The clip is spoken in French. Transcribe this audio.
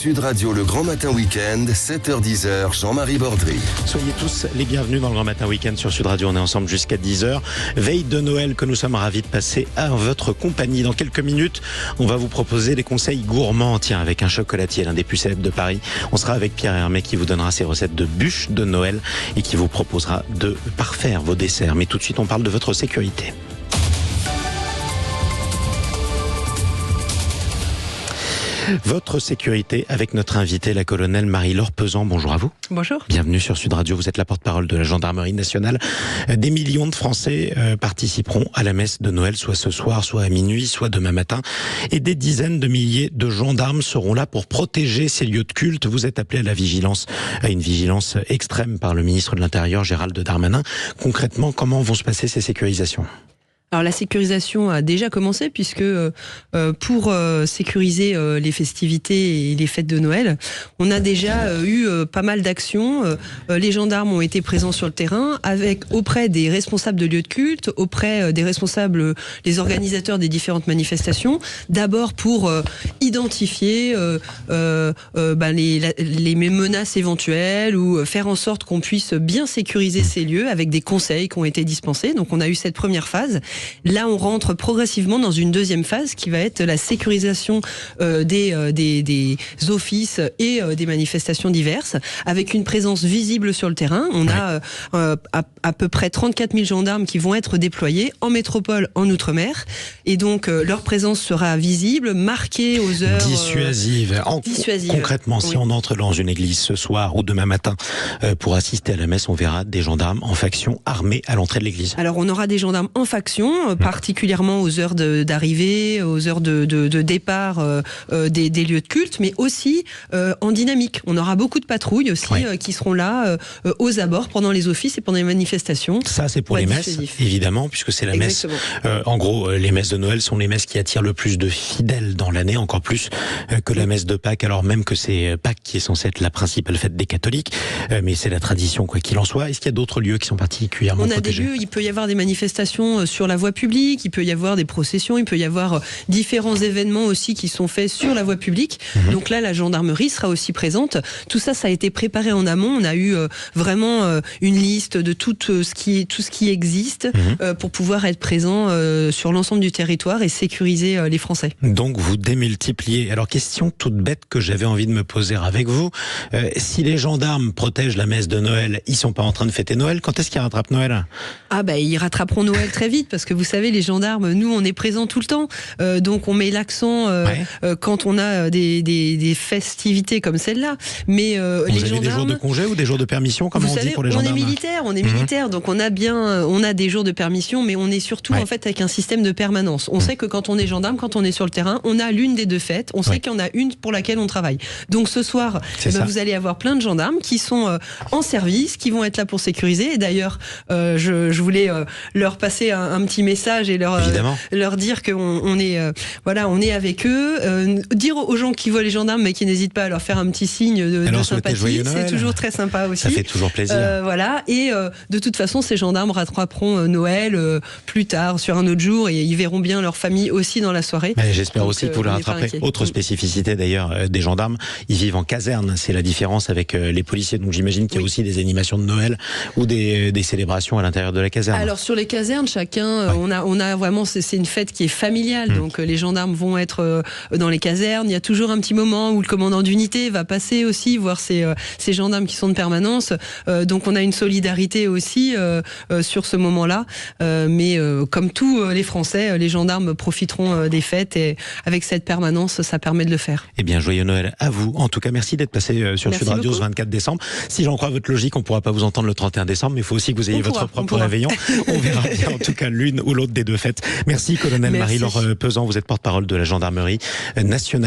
Sud Radio, le Grand Matin Week-end, 7h-10h, Jean-Marie Bordry. Soyez tous les bienvenus dans le Grand Matin Week-end sur Sud Radio. On est ensemble jusqu'à 10h. Veille de Noël que nous sommes ravis de passer à votre compagnie. Dans quelques minutes, on va vous proposer des conseils gourmands. Tiens, avec un chocolatier, l'un des plus célèbres de Paris. On sera avec Pierre Hermé qui vous donnera ses recettes de bûches de Noël et qui vous proposera de parfaire vos desserts. Mais tout de suite, on parle de votre sécurité. Votre sécurité avec notre invitée, la colonelle Marie-Laure Pesant. Bonjour à vous. Bonjour. Bienvenue sur Sud Radio. Vous êtes la porte-parole de la gendarmerie nationale. Des millions de Français participeront à la messe de Noël, soit ce soir, soit à minuit, soit demain matin. Et des dizaines de milliers de gendarmes seront là pour protéger ces lieux de culte. Vous êtes appelé à une vigilance extrême par le ministre de l'Intérieur, Gérald Darmanin. Concrètement, comment vont se passer ces sécurisations ? Alors la sécurisation a déjà commencé puisque pour sécuriser les festivités et les fêtes de Noël, on a déjà eu pas mal d'actions. Les gendarmes ont été présents sur le terrain auprès des responsables de lieux de culte, auprès des responsables, les organisateurs des différentes manifestations. D'abord pour identifier les menaces éventuelles ou faire en sorte qu'on puisse bien sécuriser ces lieux avec des conseils qui ont été dispensés. Donc on a eu cette première phase. Là, on rentre progressivement dans une deuxième phase qui va être la sécurisation des offices et des manifestations diverses, avec une présence visible sur le terrain. On a à peu près 34 000 gendarmes qui vont être déployés en métropole, en Outre-mer. Et donc, leur présence sera visible, marquée aux heures... Dissuasive. Concrètement, si on entre dans une église ce soir ou demain matin pour assister à la messe, on verra des gendarmes en faction armés à l'entrée de l'église. Alors, on aura des gendarmes en faction, particulièrement aux heures d'arrivée, aux heures de départ des lieux de culte, mais aussi en dynamique. On aura beaucoup de patrouilles aussi qui seront là aux abords pendant les offices et pendant les manifestations. Ça, c'est pour les messes, évidemment, puisque c'est la messe. En gros, les messes de Noël sont les messes qui attirent le plus de fidèles dans l'année, encore plus que la messe de Pâques, alors même que c'est Pâques qui est censée être la principale fête des catholiques, mais c'est la tradition, quoi qu'il en soit. Est-ce qu'il y a d'autres lieux qui sont particulièrement protégés ? On a des lieux, il peut y avoir des manifestations sur la voie publique, il peut y avoir des processions, il peut y avoir différents événements aussi qui sont faits sur la voie publique. Donc là, la gendarmerie sera aussi présente. Tout ça, ça a été préparé en amont. On a eu vraiment une liste de tout ce qui existe pour pouvoir être présent sur l'ensemble du territoire et sécuriser les Français. Donc vous démultipliez. Alors question toute bête que j'avais envie de me poser avec vous. Si les gendarmes protègent la messe de Noël, ils sont pas en train de fêter Noël. Quand est-ce qu'ils rattrapent Noël ? Ils rattraperont Noël très vite parce que vous savez, les gendarmes, nous, on est présents tout le temps. Donc on met l'accent quand on a des festivités comme celle-là. Mais vous les avez gendarmes, des jours de congé ou des jours de permission, comme on dit pour les gendarmes ? On est militaire, donc on a des jours de permission, mais on est surtout en fait avec un système de permanence. On sait que quand on est gendarme, quand on est sur le terrain, on a l'une des deux fêtes. On sait qu'il y en a une pour laquelle on travaille. Donc ce soir, vous allez avoir plein de gendarmes qui sont en service, qui vont être là pour sécuriser. Et d'ailleurs, je voulais leur passer un petit message et leur dire qu'on est on est avec eux, dire aux gens qui voient les gendarmes mais qui n'hésitent pas à leur faire un petit signe de sympathie, c'est toujours très sympa aussi. Ça fait toujours plaisir. Et de toute façon, ces gendarmes rattraperont Noël plus tard, sur un autre jour, et ils verront bien leur famille aussi dans la soirée. J'espère aussi que vous les rattraperez. Autre spécificité d'ailleurs des gendarmes, ils vivent en caserne. C'est la différence avec les policiers. Donc j'imagine qu'il y a aussi des animations de Noël ou des célébrations à l'intérieur de la caserne. Alors sur les casernes, chacun, on a vraiment, c'est une fête qui est familiale. Donc les gendarmes vont être dans les casernes. Il y a toujours un petit moment où le commandant d'unité va passer aussi voir ces gendarmes qui sont de permanence. Donc on a une solidarité aussi sur ce moment-là. Mais comme tous les Français, les gendarmes profiteront des fêtes et avec cette permanence, ça permet de le faire. Eh bien, joyeux Noël à vous. En tout cas, merci d'être passé sur Sud Radio ce 24 décembre. Si j'en crois votre logique, on ne pourra pas vous entendre le 31 décembre, mais il faut aussi que vous ayez votre propre réveillon. On verra bien, en tout cas, l'une ou l'autre des deux fêtes. Merci, colonel Marie-Laure Pesant. Vous êtes porte-parole de la gendarmerie nationale.